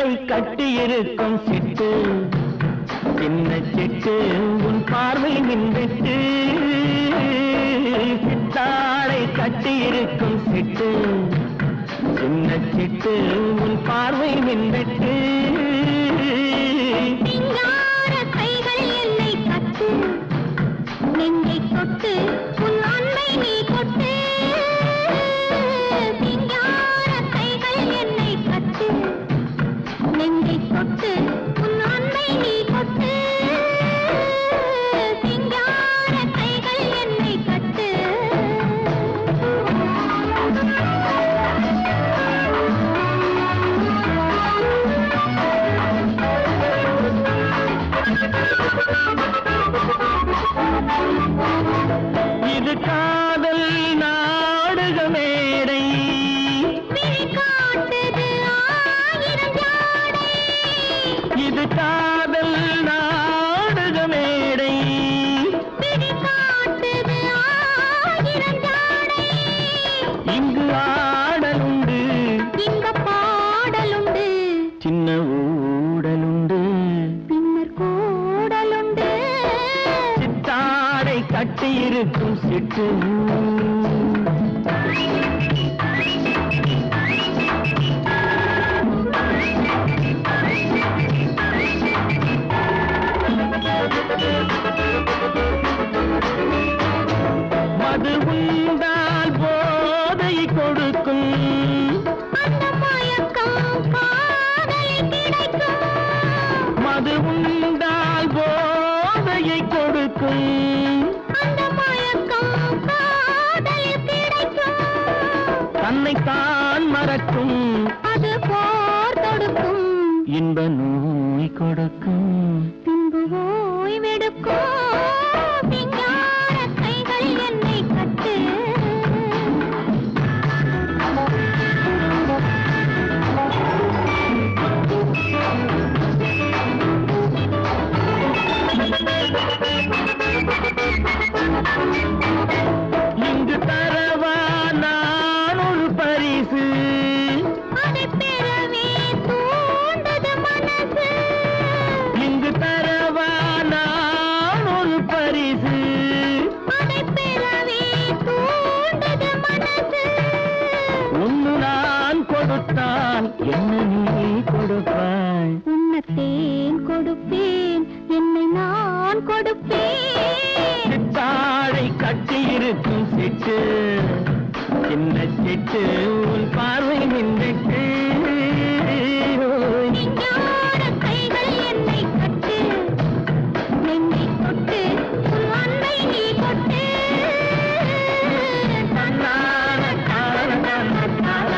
சித்தாடை கட்டியிருக்கும் சிட்டு சின்ன சிட்டு உன் பார்வை மின்வெட்டு சித்தாடை கட்டியிருக்கும் சிட்டு சின்ன சிட்டு உன் பார்வை மின்வெட்டு கைகள் என்னை கட்டு நெஞ்சை தொட்டு உன் அன்பை நீ கொட்டு சிங்கார கைகள் என்னை கட்டு நெஞ்சை தொட்டு உன் அன்பை நீ கொட்டு சிங்கார கைகள் என்னை கட்டு இது காதல் நாடக மேடை இது காதல் நாடக மேடை இங்கு ஆடலுண்டு இந்த பாடலுண்டு சின்ன ஊடலுண்டு பின்னர் கூடலுண்டு சித்தாடை கட்டியிருக்கும் சிட்டு மது உண்டால் போதை கொடுக்கும் அந்த மயக்கம் காதலில் கிடைக்கும் மது உண்டால் போதையை கொடுக்கும் அந்த மயக்கம் காதலில் கிடைக்கும் தன்னைத்தான் மறக்கும் அது போர் தொடுக்கும் இன்ப நோய் கொடுக்கும் பின்பு ஓய்வெடுக்கும் விஞ்ஞான கைகள் என்னை கட்டு இங்கு தரவா நான் ஒரு பரிசு அதை பெறவே தூண்டது மனசு இங்கு தரவா நான் ஒரு பரிசு அதை பெறவே தூண்டது மனசு ஒன்று நான் கொடுத்தால் என்ன நீ கொடுப்பாய் உன்னத்தேன் கொடுப்பேன் என்னை நான் கொடுப்பேன் சித்தாடை கட்டியிருக்கும் சிட்டு சின்ன சிட்டு உன் பார்வை நின்றுட்டு விஞ்ஞான கைகள் என்னை கட்டு நெஞ்சை தொட்டு உன் அன்பை நீ கொட்டு தன்னான காரணத்தான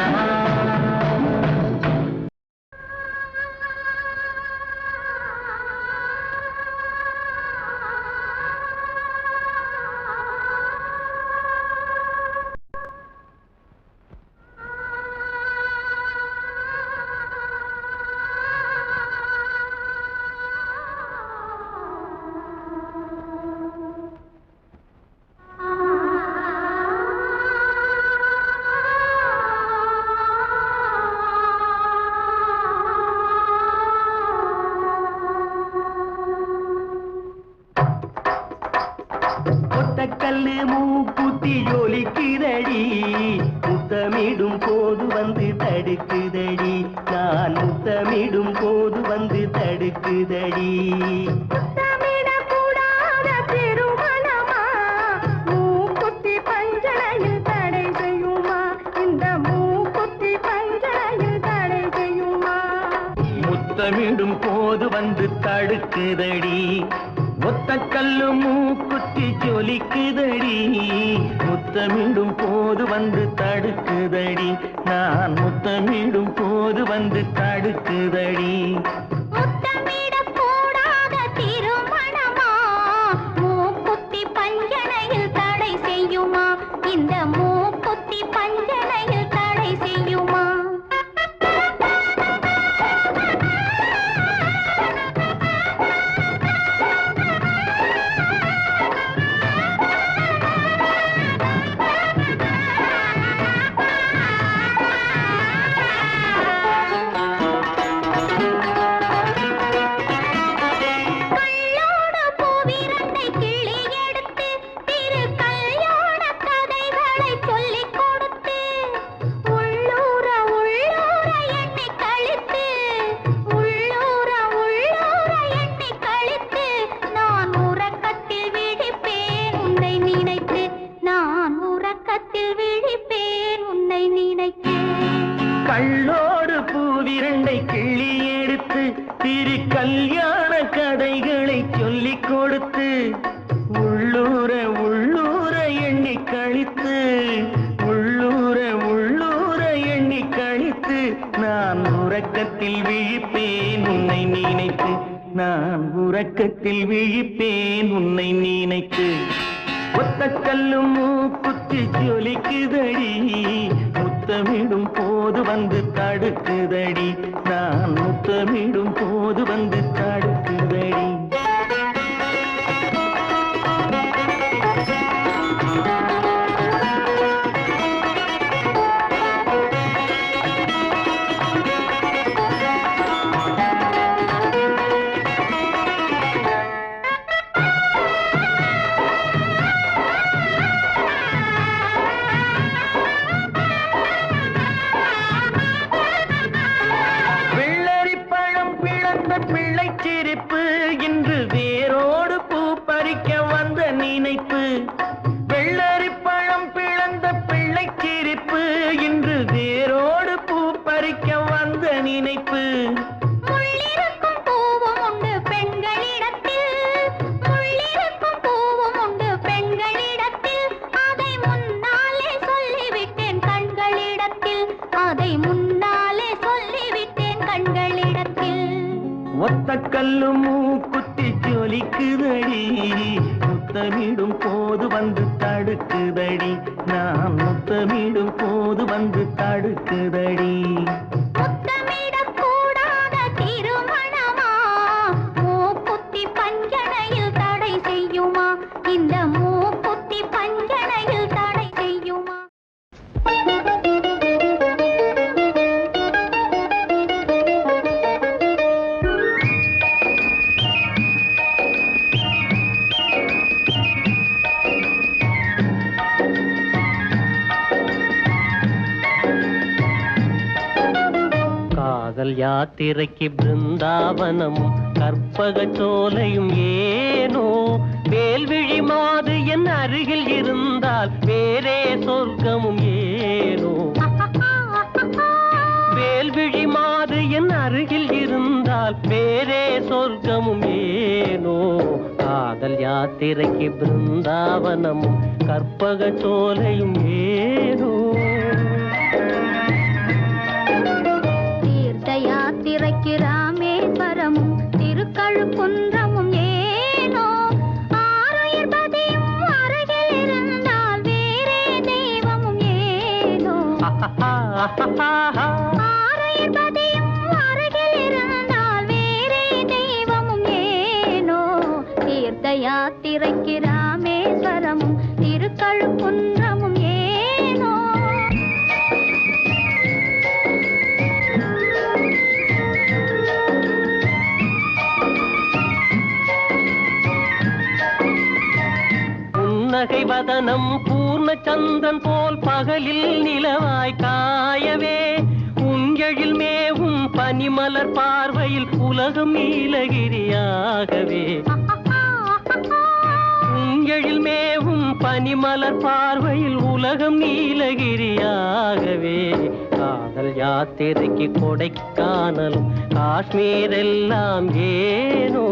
ஒத்தக்கல்லு மூக்குத்தி ஜொலிக்குதடி முத்தமிடும் போது வந்து தடுக்குதடி நான் முத்தமிடும் போது வந்து தடுக்குதடி முத்தமிடக்கூடாத திருமணமா மூக்குத்தி பஞ்சனையில் தடை செய்யுமா இந்த மூக்குத்தி பஞ்சனையில் தடை செய்யுமா முத்தமிடும் போது வந்து தடுக்குதடி ஒத்தக்கல்லு மூக்குத்தி ஜொலிக்குதடி முத்தமிடும் போது வந்து தடுக்குதடி நான் முத்தமிடும் போது வந்து தடுக்குதடி முத்தமிடக்கூடாத திருமணமா மூக்குத்தி பஞ்சனையில் தடை செய்யுமா இந்த மூக்குத்தி பஞ்சனையில் தடை செய்யுமா பெண்ணை கிள்ளி எடுத்து திரு கல்யாண கதைகளை சொல்லிக் கொடுத்து உள்ளூர உள்ளூர எண்ணி கழித்து உள்ளூர உள்ளூர எண்ணி கழித்து நான் உறக்கத்தில் விழிப்பேன் உன்னை நினைத்து நான் உறக்கத்தில் விழிப்பேன் உன்னை நினைத்து ஒத்த கல்லும் மூக்குத்தி ஜொலிக்குதடி முத்தமிடும் போது வந்து தடுக்குதடி நான் முத்தமிடும் போது வந்து தடுக்குதடி பிள்ளைச்சிரிப்பு இன்று வேரோடு பூ பறிக்க வந்த நினைப்பு வெள்ளரி பழம் பிளந்த பிள்ளைச்சிரிப்பு இன்று வேரோடு பூ பறிக்க வந்த நினைப்பு முள்ளிருக்கும் பூவும் உண்டு பெண்களிடத்தில் முள்ளிருக்கும் பூவும் உண்டு பெண்களிடத்தில் அதை முன்னாலே சொல்லிவிட்டேன் கண்களிடத்தில் அதை முன்னாலே சொல்லிவிட்டேன் கண்களிடத்தில் ஒத்த கல்லு மூக்குத்தி ஜொலிக்குதடி முத்தமிடும் போது வந்து தடுக்குதடி நான் முத்தமிடும் போது வந்து தடுக்குதடி முத்தமிடக்கூடாத திருமணமா மூக்குத்தி பஞ்சனையில் தடை செய்யுமா இந்த மூக்குத்தி பஞ்சனையில் தடை செய்யுமா காதல் யாத்திரைக்கு பிருந்தாவனமும் கற்பக சோலையும் ஏனோ வேல்விழி மாது என் அருகில் இருந்தால் வேறே சொர்க்கமும் ஏனோ வேல்விழி மாது என் அருகில் இருந்தால் வேறே சொர்க்கமும் ஏனோ காதல் யாத்திரைக்கு பிருந்தாவனமும் கற்பக சோலையும் ஏனோ யாத்திரைக்கு ராமேஸ்வரமும் திருக்கழுக்குன்றமும் ஏனோ ஆருயிர்பதியும் அருகில் இருந்தால் வேறே தெய்வமும் ஏனோ ஆருயிர்பதியும் அருகில் இருந்தால் வேறே தெய்வமும் ஏனோ தீர்த்த யாத்திரைக்கு ராமேஸ்வரமும் திருக்கழுக்குன்றமும் ஏனோ புன்னகை வதனம் பூர்ண சந்திரன் போல் பகலில் நிலவாய் காயவே உஞ்செழில் மேவும் பனிமலர் பார்வையில் உலகம் நீலகிரியாகவே உஞ்செழில் மேவும் பனிமலர் பார்வையில் உலகம் நீலகிரியாகவே காதல் யாத்திரைக்கு கொடைக்கானலும் காஷ்மீர் எல்லாம் ஏனோ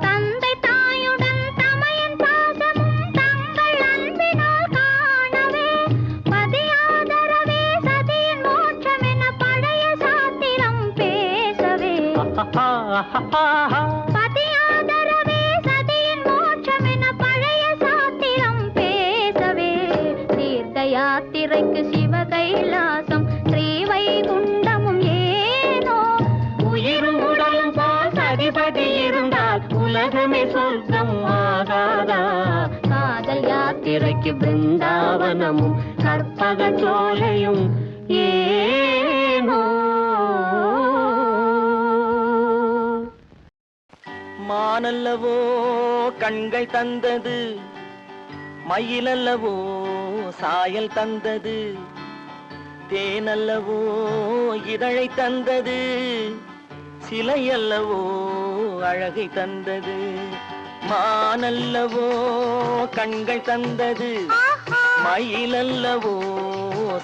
தந்தை தாயுடன் தமையன் பாசமும் தங்கள் அன்பினால் காணவே பதியாதரவே சதியின் மோட்சம் என பழைய சாத்திரம் பேசவே பதியாதரவே சதியின் மோட்சம் என பழைய சாத்திரம் பேசவே தீர்த்த யாத்திரைக்கு சிவகைலாசம் ஸ்ரீவைகுண்டமும் ஏனோ உயிரும் உடலும் போல் அதிபதி இருந்தால் உலகமே சொர்க்கம் ஆகாதா காதல் யாத்திரைக்கு பிருந்தாவனமும் கற்பக சோலையும் ஏனோ மானல்லவோ கண்கள் தந்தது மயிலல்லவோ சாயல் தந்தது, தேனல்லவோ இதழை தந்தது, சிலையல்லவோ அழகை தந்தது, மானல்லவோ கண்கள் தந்தது, மயிலல்லவோ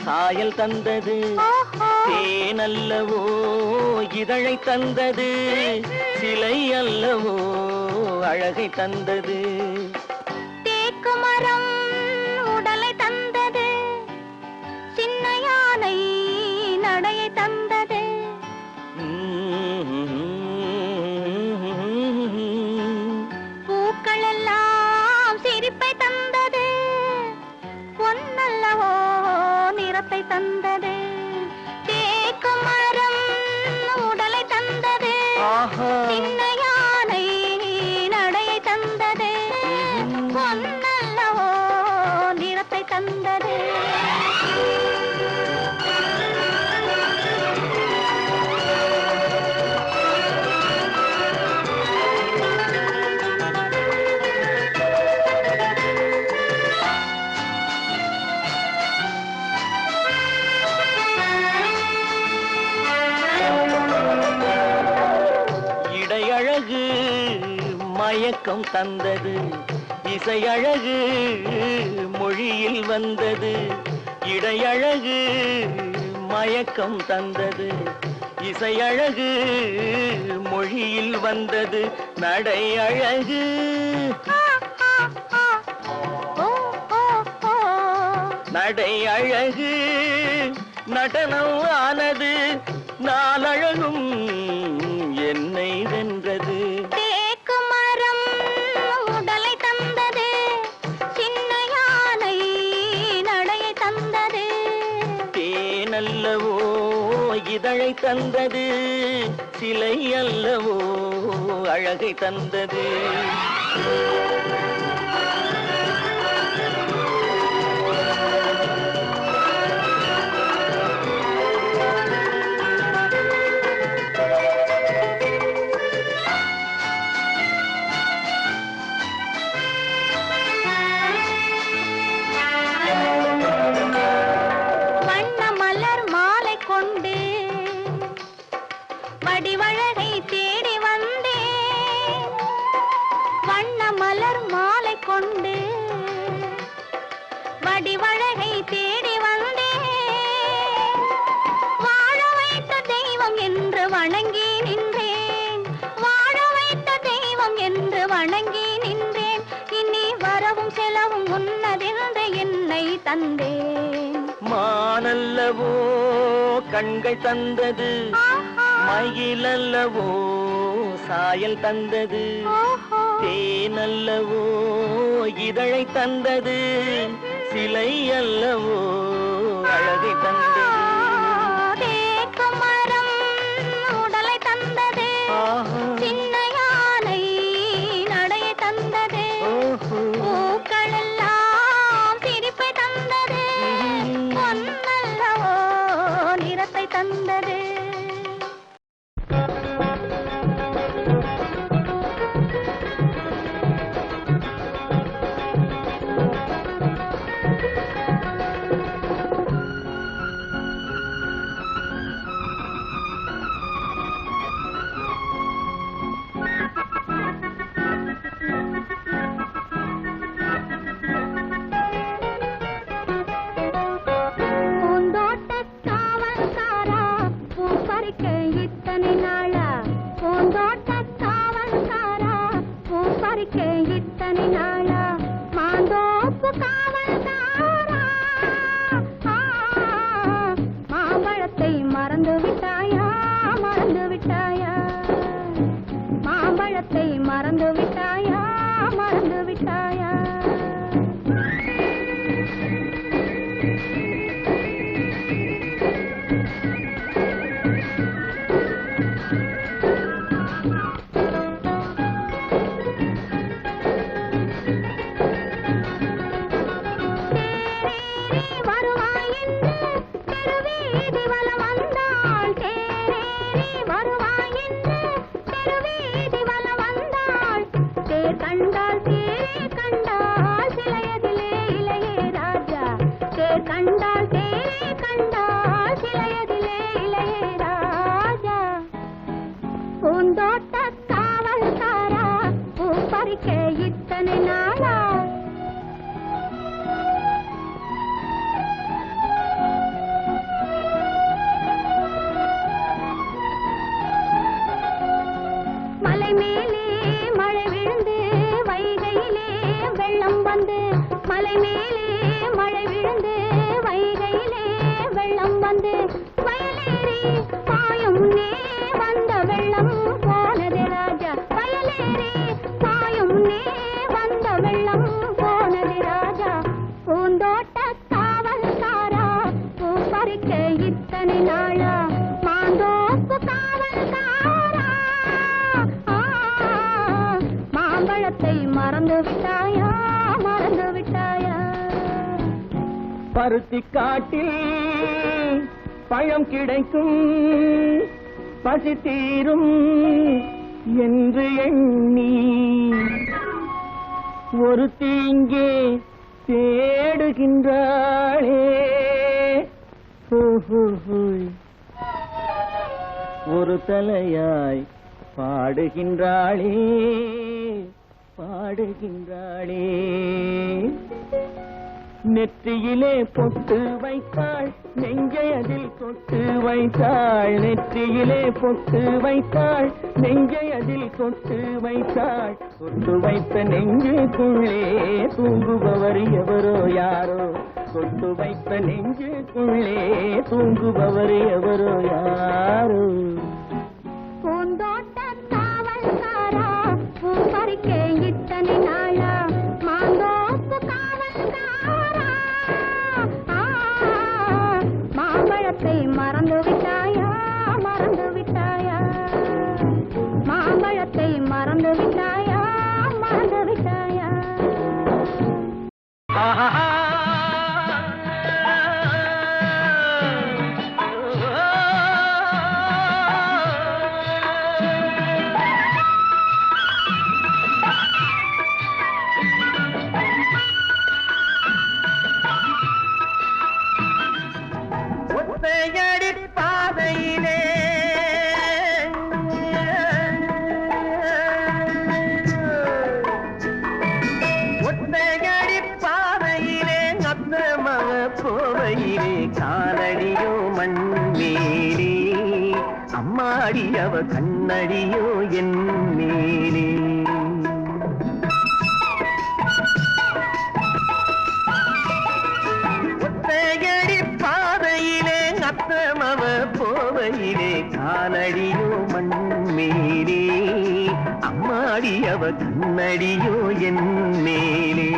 சாயல் தந்தது, தேனல்லவோ இதழை தந்தது, சிலை அல்லவோ அழகை தந்தது. தேக்கு மரம் உடலை தந்தது, சின்ன யானை நடையை தந்தது, பூக்கள் எல்லாம் சிரிப்பை தந்தது, பொன்னல்லவோ நிறத்தை தந்தது. தேக்கு மரம் உடலை தந்தது, சின்ன யானை நடையை தந்தது, பொன்னல்லவோ நிறத்தை தந்தது. இடையழகு மயக்கம் தந்தது, இசையழகு மொழியில் வந்தது. இடையழகு மயக்கம் தந்தது, இசையழகு மொழியில் வந்தது. நடை அழகு நடை அழகு நடனம் ஆனது, நாளழகும் என்னை வென்றது. தேக்கு மரம் உடலை தந்தது, சின்ன யானை நடையை தந்தது, தேனல்லவோ இதழை தந்தது, சிலை அல்லவோ அழகை தந்தது. வடிவழகை தேடி வந்தேன், வண்ண மலர் மாலை கொண்டு வடிவழகை தேடி வந்தேன். வாழ வைத்த தெய்வம் என்று வணங்கி நின்றேன், வாழ வைத்த தெய்வம் என்று வணங்கி நின்றேன். இனி வரவும் செலவும் உன்னதென்று என்னை தந்தேன். மானல்லவோ கண்கள் தந்தது, மயிலல்லவோ சாயல் தந்தது, தேனல்லவோ இதழை தந்தது, சிலை அல்லவோ அழகை தந்தது. தேக்கு மரம் உடலை தந்தது, சின்ன யானை நடையை தந்தது, பூக்கள் எல்லாம் சிரிப்பை தந்தது, பொன்னல்லவோ நிறத்தை தந்தது. பருத்தி காட்டில் பழம் கிடைக்கும் பசி தீரும் என்று எண்ணி ஒரு தீங்கே தேடுகின்றாளே. ஒரு தலையாய் பாடுகின்றாளே பாடுகின்றாளே. நெற்றியிலே பொட்டு வைத்தாள் நெஞ்சை அதில் தொட்டு வைத்தாள். நெற்றியிலே பொட்டு வைத்தாள் நெஞ்சை அதில் தொட்டு வைத்தாள். தொட்டு வைத்த நெஞ்சுக்குள்ளே தூங்குபவர் எவரோ யாரோ. தொட்டு வைத்த நெஞ்சுக்குள்ளே தூங்குபவர் எவரோ யாரோ. பூந்தோட்ட காவல்காரா பூ பறிக்க இத்தனை நாளா மாந்தோப்பு காவல்காரா மாம்பழத்தை மறந்து விட்டாயா மறந்து விட்டாயா மாம்பழத்தை மறந்து விட்டாயா மறந்து விட்டாயா. ஒத்தையடி பாதையிலே ஒத்தையடி பாதையிலே அத்தமக போவையிலே காலடியோ மண்மேலே அம்மாடி அவ கண்ணடியோ என் மேலே. ஒத்தையடி பாதையிலே அத்தமவ போவையிலே காலடியோ மண்மேலே அம்மாடி அவ கண்ணடியோ என் மேலே.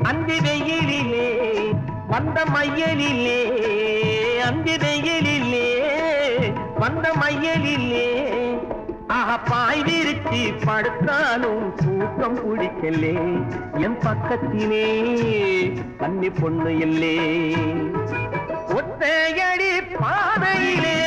அந்தி வெயிலிலே வந்த மையலிலே அந்தி வெயிலிலே வந்த மையலிலே பாய் விரிச்சி படுத்தாலும் தூக்கம் பிடிக்கலே. என் பக்கத்திலே கன்னி பொண்ணு இல்லே. ஒத்தையடி பாதையிலே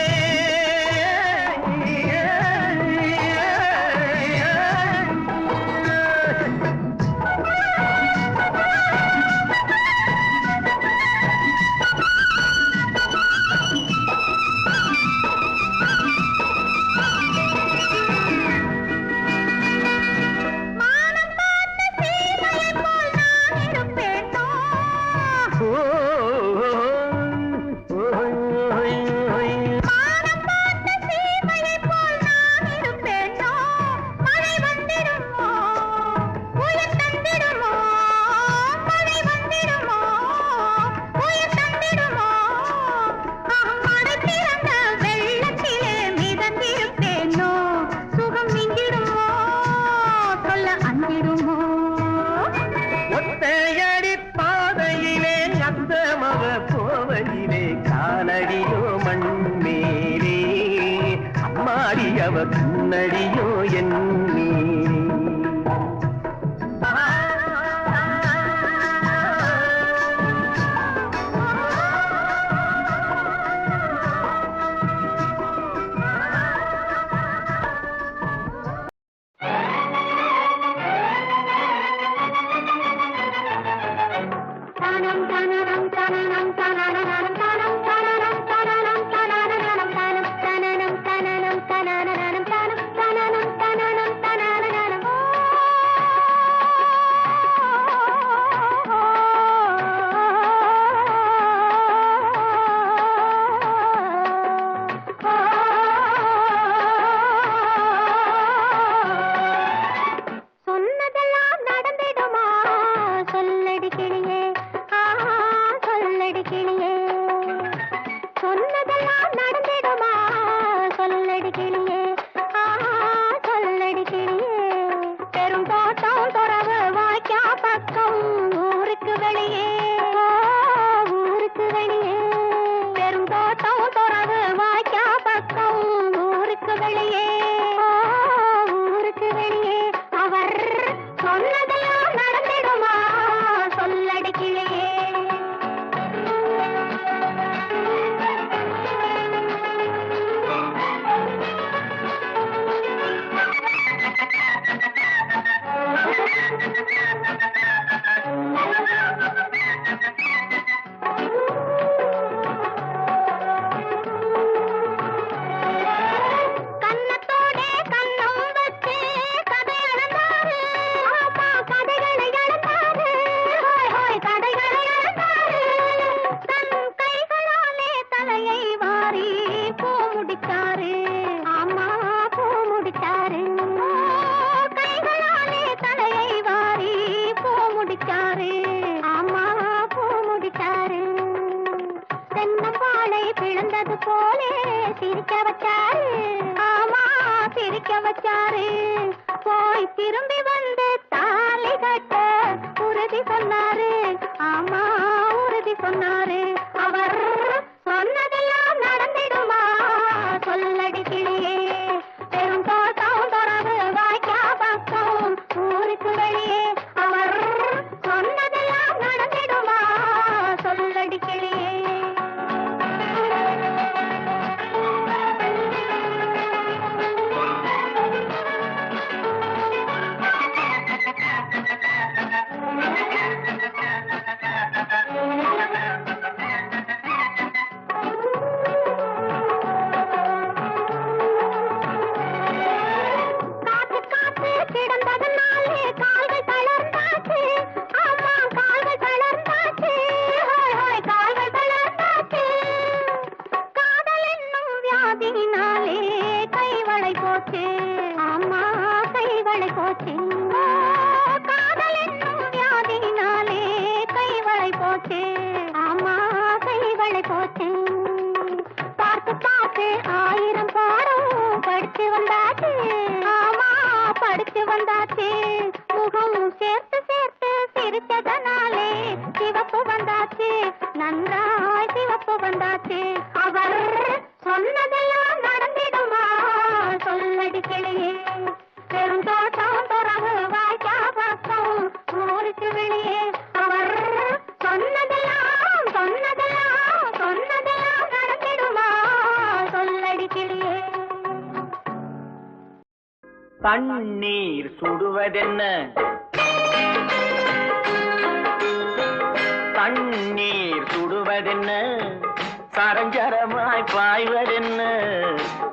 என்னடியோ என் தண்ணீர் சுடுவதென்ன தண்ணீர் சுடுவதென்ன சரஞ்சரமாய் பாய்வதென்ன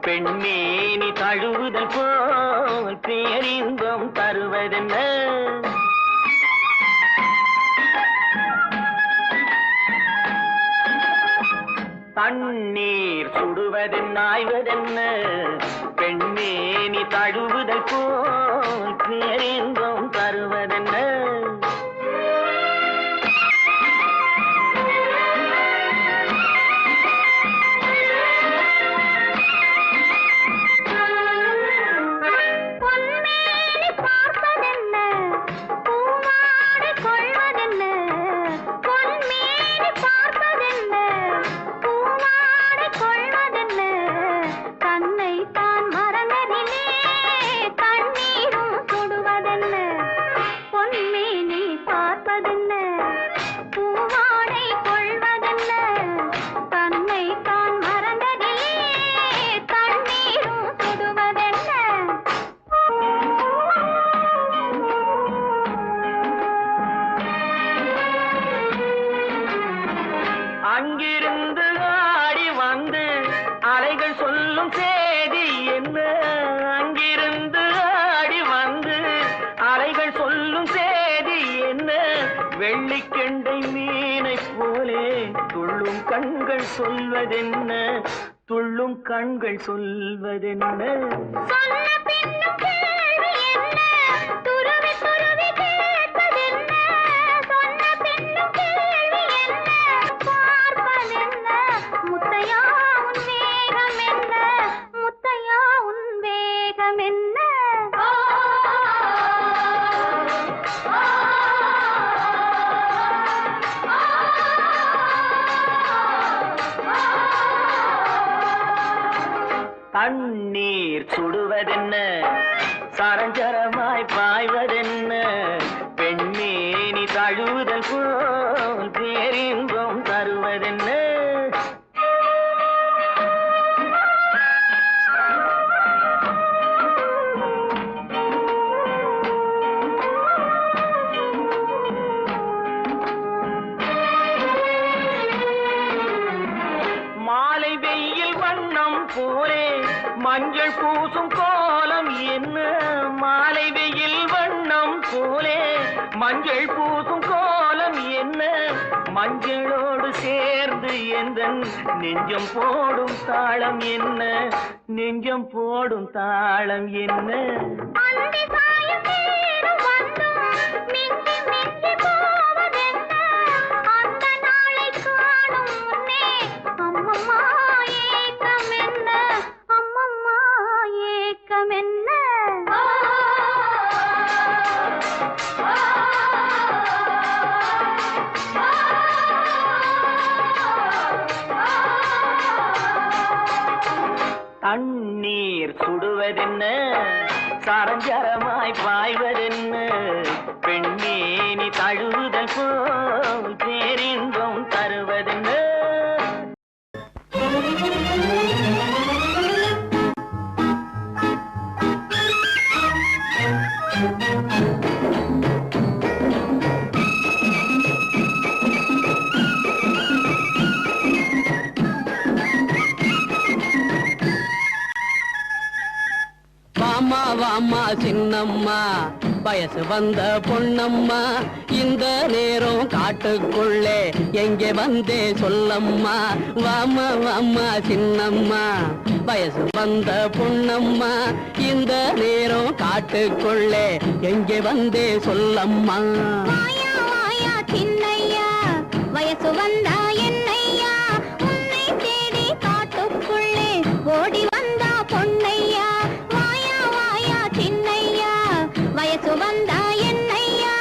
பெண்மேனி தழுவுதல் போல் பேரின்பம் தருவதென்ன தண்ணீர் சுடுவதென்ன ஆய்வதென்ன பெண்மேனி தழுவுதல் போல் பேரின்பம் தருவதென்ன கொள்வதென்ன தன்னை தான் மறந்ததிலே சொல்வதென்ன துள்ளும் கண்கள் சொல்வதென்ன சொன்ன பின்னும் கேள்வி என்ன துருவி துருவி கேட்பதென்ன சொன்ன பின்னும் கேள்வி என்ன பார்ப்பதென்ன முத்தையா உன் வேகம் என்ன முத்தையா உன் வேகம் என்ன தண்ணீர் சுடுவதென்ன சரஞ்சரமாய் பாய்வதென்ன பெண்மேனி தழுவுதல் போல் பேரின்பம் தருவதென்ன மாலை வெயில் வண்ணம் போலே மஞ்சள் பூசும் கோலம் என்ன மாலை வெயில் வண்ணம் போலே மஞ்சள் பூசும் கோலம் என்ன மஞ்சளோடு சேர்ந்து எந்தன் நெஞ்சம் போடும் தாளம் என்ன நெஞ்சம் போடும் தாளம் என்ன அந்தி சாயும் நேரம் வந்தும் மிஞ்சி மிஞ்சி போவதென்ன அந்த நாளை காணும் முன்னே அம்மம்மா ஏக்கம் என்ன அம்மம்மா ஏக்கம் என்ன தண்ணீர் சுடுவதென்ன சரஞ்சரமாய் பாய்வதென்ன பெண்மேனி தழுவுதல் போல் பேரின்பம் தருவதென்ன வாமா வாமா சின்னம்மா வயசு வந்த பொன்னம்மா இந்த நேரம் காட்டுக்குள்ளே எங்கே வந்தே சொல்லம்மா வாமா வாமா சின்னம்மா வயசு வந்த பொன்னம்மா இந்த நேரம் காட்டுக்குள்ளே எங்கே வந்தே சொல்லம்மா வாயா வாயா சின்னையா வயசு வந்தா என்னையா உன்னை தேடி காட்டுக்குள்ளே ஓடி வந்தா பொன்னையா வாயா வாயா சின்னையா வயசு வந்தா என்னையா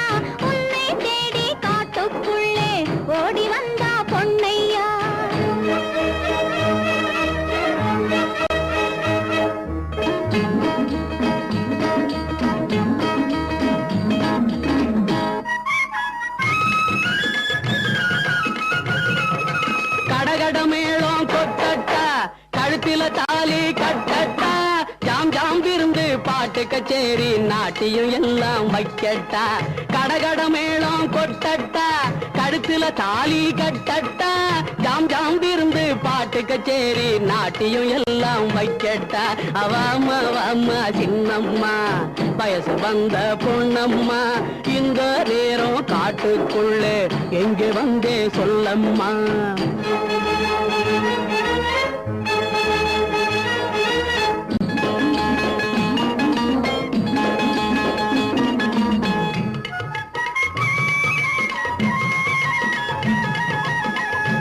உன்னை தேடி காட்டுக்குள்ளே ஓடி வந்தா பொன்னையா கடகட மேளம் கொட்டட்டா கழுத்தில தாலி கட்டட்டா ஜாம் ஜாம் விருந்து பாட்டு கச்சேரி நாட்டியம் எல்லாம் வைக்கட்டா கடகட மேளம் கொட்டட்டா கழுத்தில தாலி கட்டட்டா ஜாம் ஜாம் விருந்து பாட்டு கச்சேரி நாட்டியம் எல்லாம் வைக்கட்டா அவாமா வாமா சின்னம்மா வயசு வந்த பொன்னம்மா இந்த நேரம் காட்டுக்குள்ளே எங்கே வந்தே சொல்லம்மா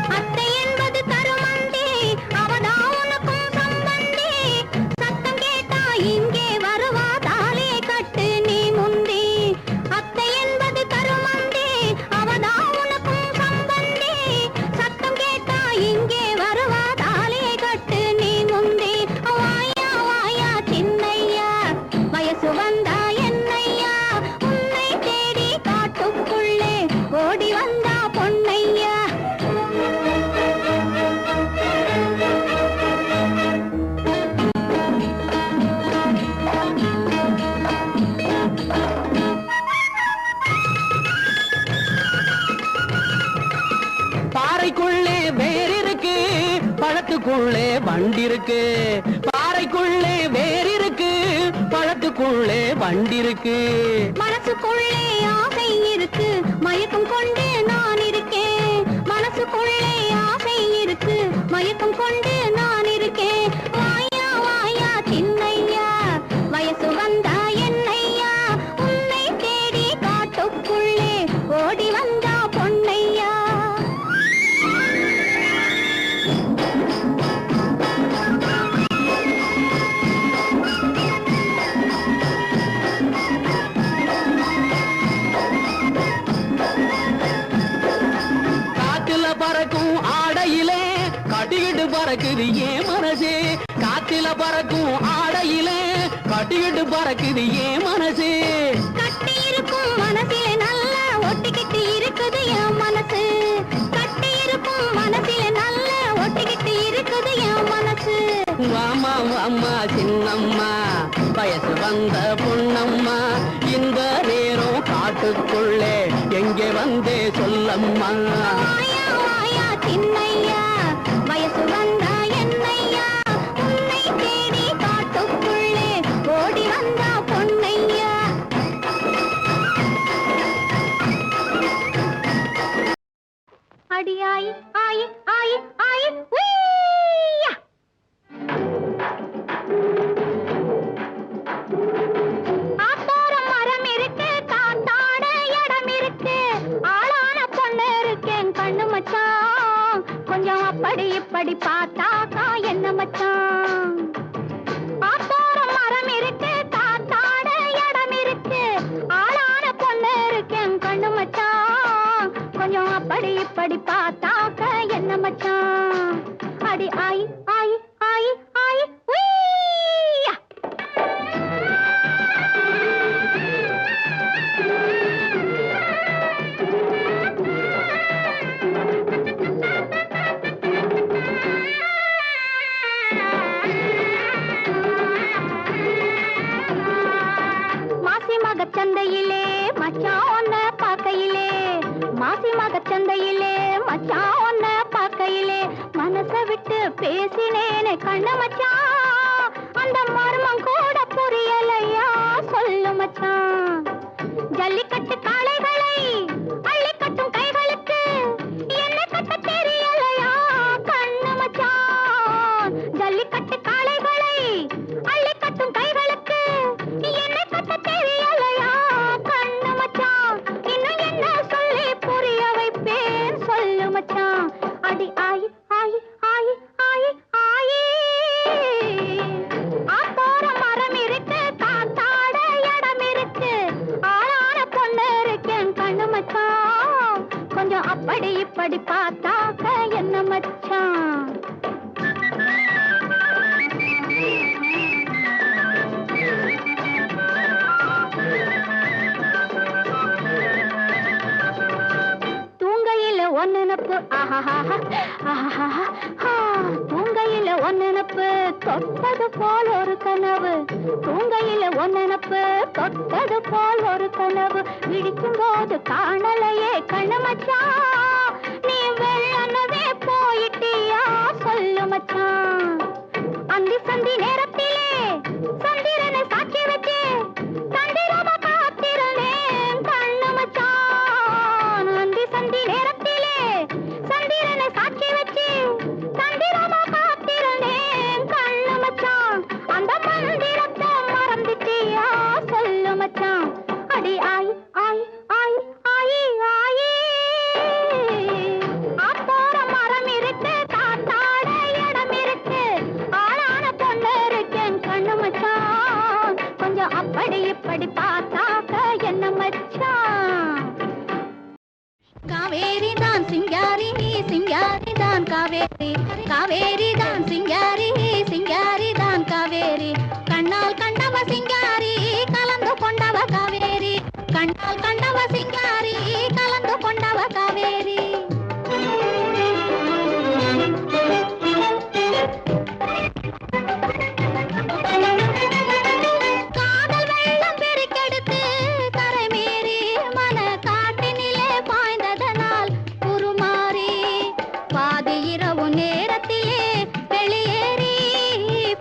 அத்தை என்பது தருமந்தி அவதா உனக்கும் சம்பந்தி சத்தம் கேட்டா இங்கே வருவா தாலே கட்டு நீ முந்தி அத்தை என்பது தருமந்தி அவதா உனக்கும் சம்பந்தி சத்தம் கேட்டா இங்கே வருவா தாலே கட்டு நீ முந்தி வாயா வாயா சின்னையா வயசு வந்தா என்னையா உன்னை தேடி காட்டுக்குள்ளே ஓடி வந்தா பொன்னையா பாறைக்குள்ளே வேர் இருக்கு பழத்துக்குள்ளே வண்டி இருக்கு பாறைக்குள்ளே வேர் இருக்கு பழத்துக்குள்ளே வண்டி இருக்கு மனசுக்குள்ளே ஆசை இருக்கு மயக்கம் கொண்டு நான் இருக்கேன் மனசுக்குள்ளே ஆசை இருக்கு மயக்கம் கொண்டு நான் இருக்கேன். வாயா வாயா சின்னையா, வயசு வந்தா என்னையா, உன்னை தேடி காட்டுக்குள்ளே ஓடி வந்தா பொன்னையா. பறக்கும் ஆடையிலே கட்டிக்கிட்டு பறக்குது ஏன் மனசே, காத்தில பறக்கும் ஆடையிலே கட்டிக்கிட்டு பறக்குது ஏன் மனசே. கட்டி இருக்கும் மனசிலே நல்லா ஒட்டிக்கிட்டு இருக்குது என் மனசு. கட்டி இருக்கும் மனசிலே நல்லா ஒட்டிக்கிட்டு இருக்குது என் மனசு. வாமா வாமா சின்னம்மா, வயசு வந்த பொன்னம்மா, இந்த நேரம் காட்டுக்குள்ளே எங்கே வந்தே சொல்லம்மா. வாயா வாயா சின்னையா, வயசு வந்தா என்னையா, உன்னை தேடி காட்டுக்குள்ளே ஓடி வந்தா பொன்னையா. அடியாய் ஆயி ஆயி ஆயி உய்யா. ஆத்தோரம் மரம் இருக்கு, காத்தாட இடம் இருக்கு, ஆளான பொண்ணு இருக்கேன் கண்ணு மச்சான். கொஞ்சம் அப்படி இப்படி பார்த்தாக்கா என்ன மச்சான். ஆத்தோரம் மரம் இருக்கு, காத்தாட இடம் இருக்கு, ஆளான பொண்ணு இருக்கேன் கண்ணு மச்சான். கொஞ்சம் அப்படி இப்படி பார்த்தாக்க என்ன மச்சான். அடி ஆயி ஆயி ஆயி ஆயி உய்யா. மாசி மகச்சந்தையிலே மச்சான் ஒன்ன பார்க்கையிலே, மாசி மகச்சந்தையிலே மச்சான் ஒன்ன பார்க்கையிலே, மனசை விட்டு பேசினேனே கண்ணு மச்சான். அந்த மர்மம் கூட புரியலையா சொல்லு மச்சான். ஜல்லிக்கட்டு காளைகளை அள்ளி கட்டும் கைகளுக்கு என்ன கட்ட தெரியலையா கண்ணு மச்சான். ஜல்லிக்கட்டு காளைகளை அள்ளி கட்டும் கைகளுக்கு என்ன கட்ட தெரியலையா கண்ணு மச்சான். இன்னும் என்ன சொல்லி புரிய வைப்பேன் சொல்லு மச்சான். அடி ஆயி ஆயி ஆயி ஆயி ஆயி. ஆத்தோரம் மரம் இருக்கு, காத்தாட இடம் இருக்கு, ஆளான பொண்ணு இருக்கேன் கண்ணு மச்சான். கொஞ்சம் அப்படி இப்படி பார்த்தாக்க என்ன மச்சான். தூங்கையில ஒன்னு நப்பு தூங்கையில ஒன்னு நப்பு தொட்டது போல் ஒரு கனவு. தூங்கையில ஒன்னு நப்பு தொட்டது போல் ஒரு கனவு. விழிக்கும் போது காணலையே கண்ணு மச்சான். நீ வெள்ளனவே போயிட்டியா சொல்லு மச்சான். அந்தி சந்தி நேரத்திலே சந்திரனை சாட்சி வச்சு சந்திரமா காத்திருந்தேன் கண்ணு மச்சான். அந்தி சந்தி நேரத்திலே சந்திரனை சாட்சி வச்சு சந்திரமா காத்திருந்தேன் கண்ணு மச்சான். அந்த மந்திரத்தை மறந்துட்டியா சொல்லு மச்சான். அடி ஆயி ஆயி ஆயி ஆயி ஆயி. ஆத்தோரம் மரம் இருக்கு, காத்தாட இடம் இருக்கு, ஆளான பொண்ணு இருக்கேன் கண்ணு மச்சான். கொஞ்சம் அப்படி இப்படி பார்த்தாக்க என்ன மச்சான். காவேரி தான் சிங்காரி, சிங்காரி தான் காவேரி, காவேரி தான் சிங்காரி, சிங்காரி தான் காவேரி. கண்ணால் கண்டவ சிங்காரி, கலந்து கொண்டவ காவேரி, கண்ணால் கண்டவ சிங்காரி, கலந்து கொண்டவ காவேரி. காதல் வெள்ளம் பெருக்கெடுத்து கரை மீறி மன காட்டினிலே பாய்ந்ததனால் உருமாறி பாதி இரவு நேரத்திலே வெளியேறி,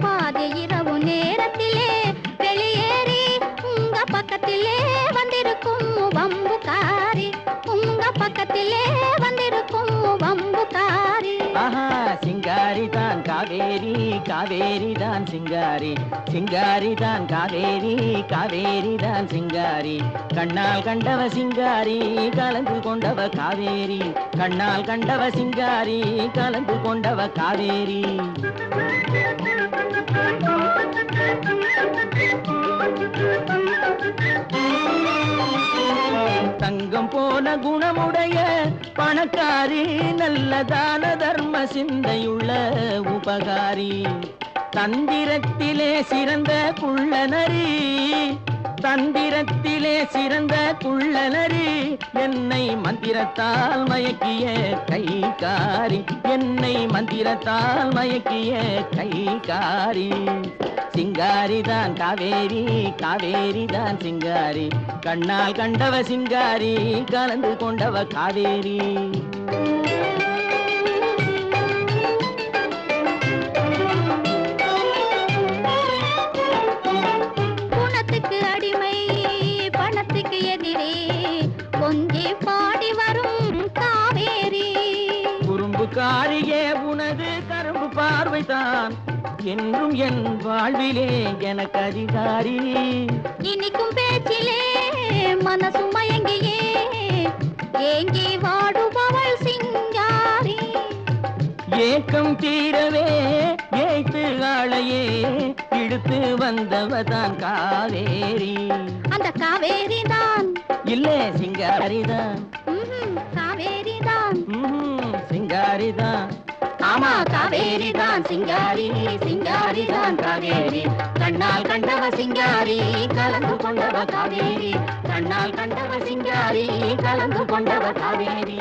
பாதி இரவு நேரத்திலே வெளியேறி உங்க பக்கத்திலே வந்திருக்கும் வம்புக்காரி, உங்க பக்கத்திலே காவேரி தான் சிங்காரி சிங்காரி தான் காவேரி காவேரி தான் சிங்காரி கண்ணால் கண்டவ சிங்காரி கலந்து கொண்டவ காவேரி கண்ணால் கண்டவ சிங்காரி கலந்து கொண்டவ காவேரி தங்கம் போல குணமுடைய பணக்காரி நல்ல தான தர்ம சிந்தையுள்ள உபகாரி தந்திரத்திலே சிறந்த குள்ளநரி தந்திரத்திலே சிறந்த குள்ளநரி என்னை மந்திரத்தால் மயக்கிய கைகாரி என்னை மந்திரத்தால் மயக்கிய கைகாரி சிங்காரிதான் காவேரி காவேரிதான் சிங்காரி கண்ணால் கண்டவ சிங்காரி கலந்து கொண்டவ காவேரி குணத்துக்கு அடிமை பணத்துக்கு எதிரே கொஞ்சி பாடி வரும் காவேரி குறும்புக்காரியே உனது கரும்பு பார்வைதான் என்றும் என் வாழ்விலே எனக்கு அதிகாரி இனிக்கும் பேச்சிலே மனசு மயங்கியே ஏங்கி வாடுபவள் சிங்காரி ஏக்கம் தீரவே ஏய்த்து ஆளையே இழுத்து வந்தவதான் காவேரி அந்த காவேரி தான் இல்லே சிங்காரிதான் காவேரி தான் சிங்காரிதான் ஆமா காவேரி தான் சிங்காரி சிங்காரி தான் காவேரி கண்ணால் கண்டவ சிங்காரி கலந்து கொண்டவ காவேரி கண்ணால் கண்டவ சிங்காரி கலந்து கொண்டவ காவேரி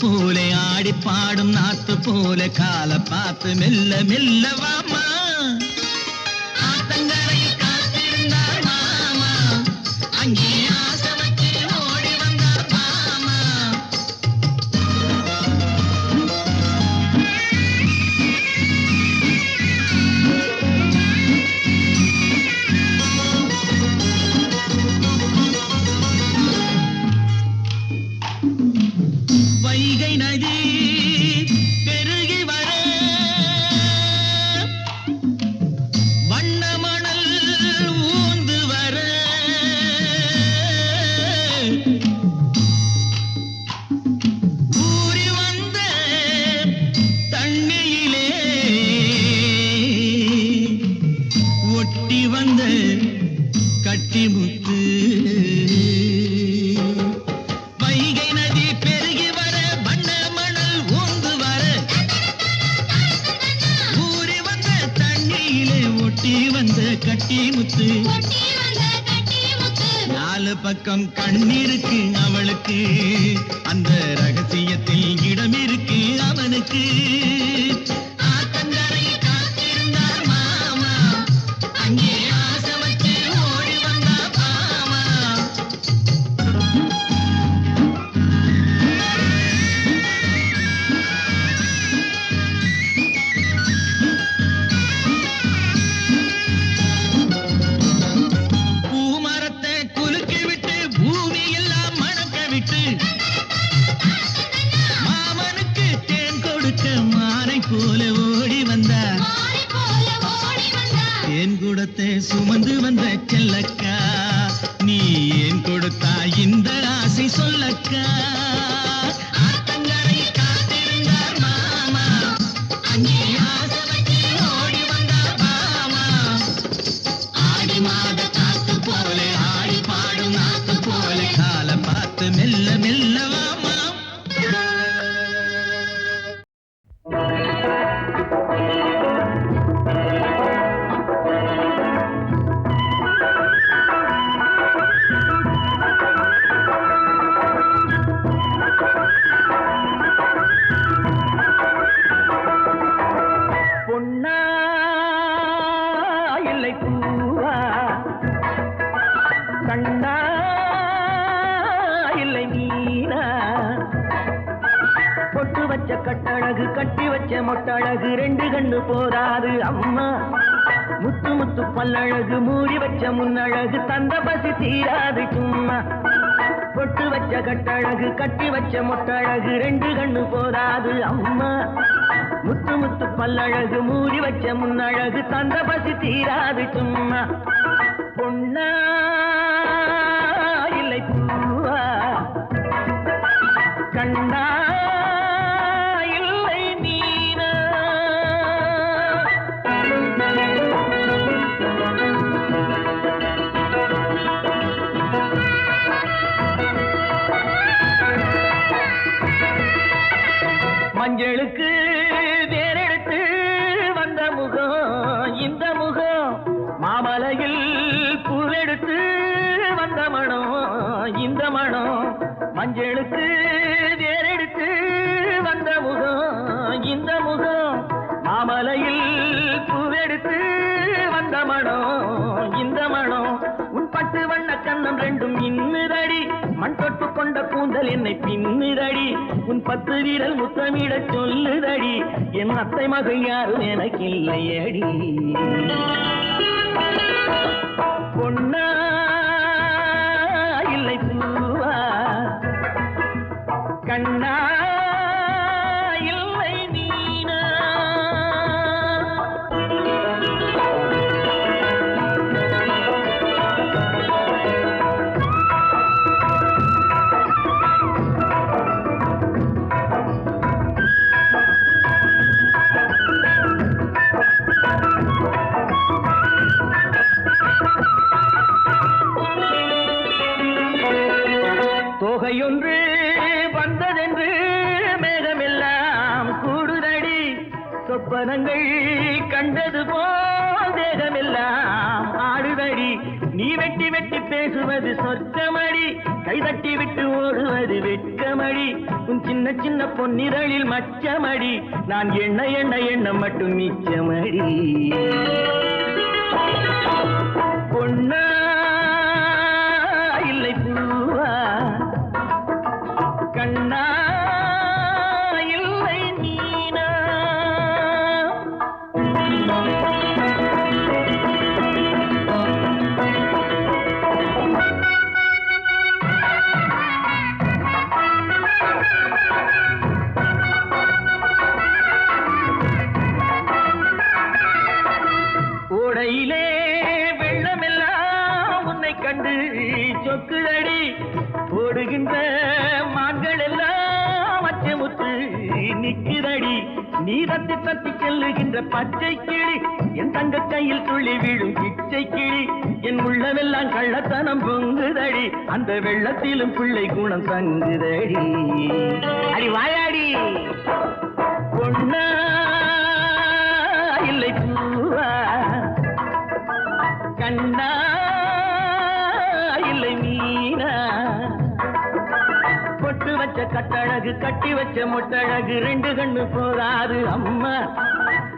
போலே ஆடி பாடும் நாத்து போலே கால பார்த்து மெல்ல மெல்ல வாமா ஆத்தங்கரையில் காத்திருந்தாள் மாமா அங்கே ஆசை வச்சு ஓடி வந்தார் மாமா தண்ணியிலே ஒட்டி வந்த கட்டிமுத்து வைகை நதி பெருகி வர வண்ண மணல் ஊந்து வர ஊறி வந்த தண்ணியிலே ஒட்டி வந்த கட்டிமுத்து நாலு பக்கம் கண்ணிருக்கு அவளுக்கு அந்த ரகசியத்தில் இடம் இருக்கு அவனுக்கு ஆத்தங்கரை காத்திருந்தார் மாமா அங்கே ஆசை வச்சு ஓடி வந்தா மாமா பூமரத்தை குலுக்கி விட்டு பூமி எல்லாம் மணக்க விட்டு மாமனுக்கு தேன் கொடுக்க மானை போல ஓடி வந்தார் தேன் குடத்தை சுமந்து வந்த செல்லக்கா நீ ஏன் கொடுத்தா இந்த ஆசை சொல்லக்கா ஆத்தங்கரை காத்திருந்தார் மாமா அங்கே ஆசை வச்சு ஓடி வந்தார் மாமா ஆடி மாத காத்து போல ஆடி பாடும் நாத்து போல கால பார்த்து மெல்ல மெல்ல வாமா பொன்னா இல்லை பூவா கண்ணா இல்லை மீனா பொட்டு வச்ச கட்டழகு கட்டி வச்ச மொட்டழகு ரெண்டு கண்ணு போராது அம்மா முத்து முத்து பல்லழகு மூடி வச்ச முன்னழகு தந்த பசி தீராது சும்மா பொட்டு வச்ச கட்டழகு கட்டி வச்ச மொட்டழகு ரெண்டு கண்ணு போராது அம்மா முத்து முத்து பல்லழகு மூடி வச்ச முன்னழகு தந்த பசி தீராது சும்மா பொன்னா இல்லை பூவா கண்ணா இல்லை மீனா மஞ்சளுக்கு வேறெடுத்து வந்த முகம் இந்த முகம் மாமலையில் பூவெடுத்து வந்த மனம் இந்த மனம் மஞ்சளுக்கு வேறெடுத்து வந்த முகம் இந்த முகம் மாமலையில் பூவெடுத்து வந்த மனம் இந்த மனம் உன் பட்டு வண்ண கண்ணம் ரெண்டும் இன்னுதடி மண் தொட்டு கொண்ட கூந்தல் என்னை பின்னுதடி உன் 10 விரல் முத்தமிட சொல்லுதடி என் அத்தை மகள் யாரும் எனக்கு இல்லையடி பொன்னா இல்லை பூவா கண்ணா இல்லை மீனா தொகையொன்று வந்ததென்று மேகமெல்லாம் கூடுதடி சொப்பனங்கள் கண்டது போல் தேகமெல்லாம் ஆடுதடி நீ வெட்டி வெட்டி பேசுவது சொர்க்கமடி கைதட்டி விட்டு ஓடுவது வெட்கமடி உன் சின்ன சின்ன பொன்னிதழில் மச்சமடி நான் எண்ண எண்ண எண்ணம் மட்டும் மிச்சமடி பொன்னா இல்லை பூவா கண்ணா இல்லை மீனா ஓடையிலே வெள்ளமெல்லாம் உன்னை கண்டு சொக்குதடி போடுகின்ற மான்கள் எல்லாம் அச்சமுத்து நிக்குதடி நீ தத்தி தத்தி செல்லுகின்ற பச்சை கிளி என் தங்க கையில் துள்ளி விழும் பிச்சை கிளி என் உள்ளமெல்லாம் கள்ளத்தனம் பொங்குதடி அந்த வெள்ளத்திலும் பிள்ளை குணம் தங்குதடி அடி வாயாடி பொன்னா இல்லை பூவா கண்ணா இல்லை மீனா பொட்டு வச்ச கட்டழகு கட்டி வச்ச மொட்டழகு ரெண்டு கண்ணு போதாது அம்மா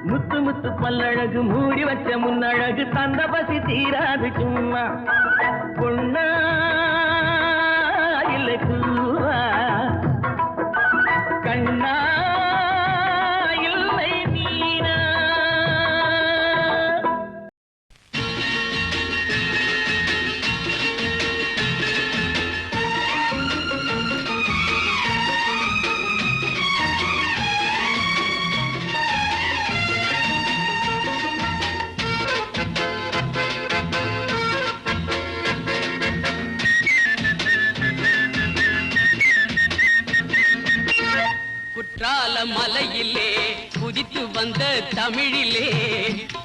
முத்து முத்து பல்லழகு மூடி வச்ச முன்னழகு தந்த பசி தீராது சும்மா பொன்னா இல்லை பூவா கண்ணா இல்லை மீனா குற்றால மலையிலே குதித்து வந்த தமிழிலே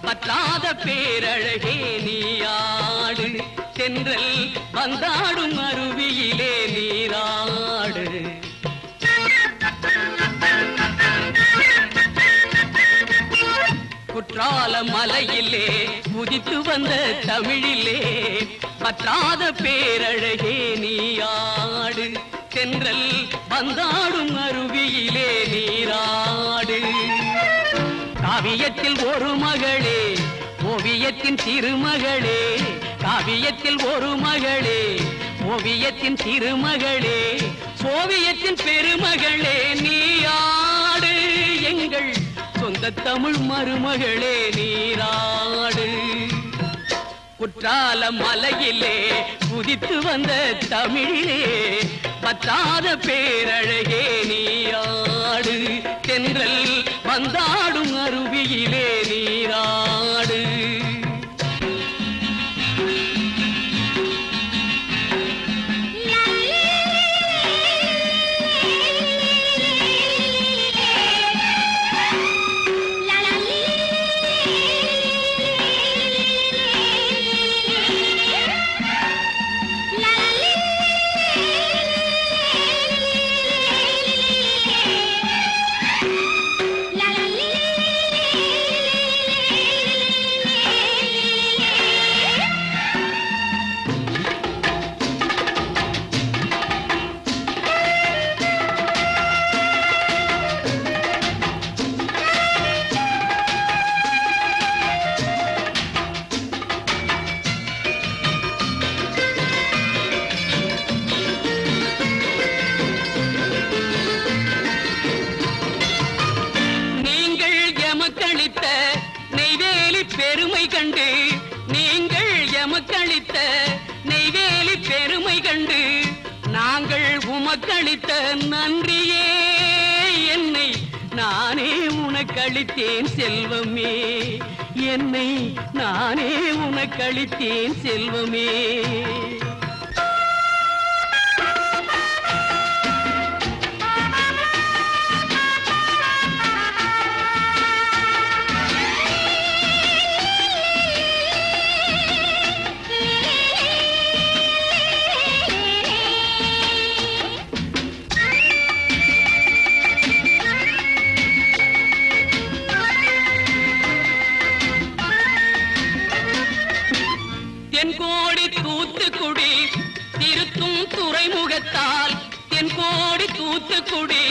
பத்தாத பேரழகே நீயாடு தென்றல் வந்தாடும் அருவியிலே நீராடு குற்றால மலையிலே குதித்து வந்த தமிழிலே பத்தாத பேரழகே நீயாடு தென்றல் வந்தாடும் அருவியிலே நீராடு காவியத்தில் ஒரு மகளே ஓவியத்தின் திருமகளே காவியத்தில் ஒரு மகளே ஓவியத்தின் திருமகளே சோவியத்தின் பெருமகளே நீயாடு எங்கள் சொந்த தமிழ் மருமகளே நீராடு குற்றால மலையிலே குதித்து வந்த தமிழிலே பத்தாத பேரழகே நீயாடு தென்றல் வந்தாடும் அருவியிலே நீராடு பெருமை கண்டு நீங்கள் எமக்களித்த நெய்வேலி பெருமை கண்டு நாங்கள் உமக்களித்த நன்றியே என்னை நானே உனக்களித்தேன் செல்வமே என்னை நானே உனக்களித்தேன் செல்வமே தென்கோடி தூத்துக்குடி திருத்தும் துறைமுகத்தால் தென்கோடி தூத்துக்குடி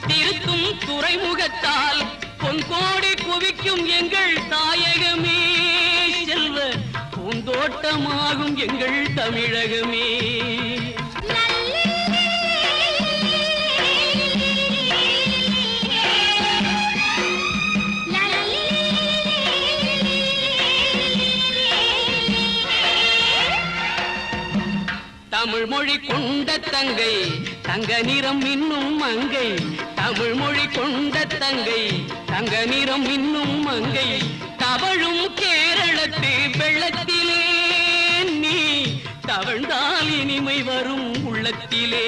திருத்தும் துறைமுகத்தால் பொன்கோடி குவிக்கும் எங்கள் தாயகமே செல்வ பூந்தோட்டமாகும் எங்கள் தமிழகமே தமிழ் மொழி கொண்ட தங்கை தங்க நிறம் இன்னும் மங்கை தமிழ் மொழி கொண்ட தங்கை தங்க நிறம் இன்னும் மங்கை தவழும் கேரளத்து வெள்ளத்திலே நீ தவழ்ந்தால் இனிமை வரும் உள்ளத்திலே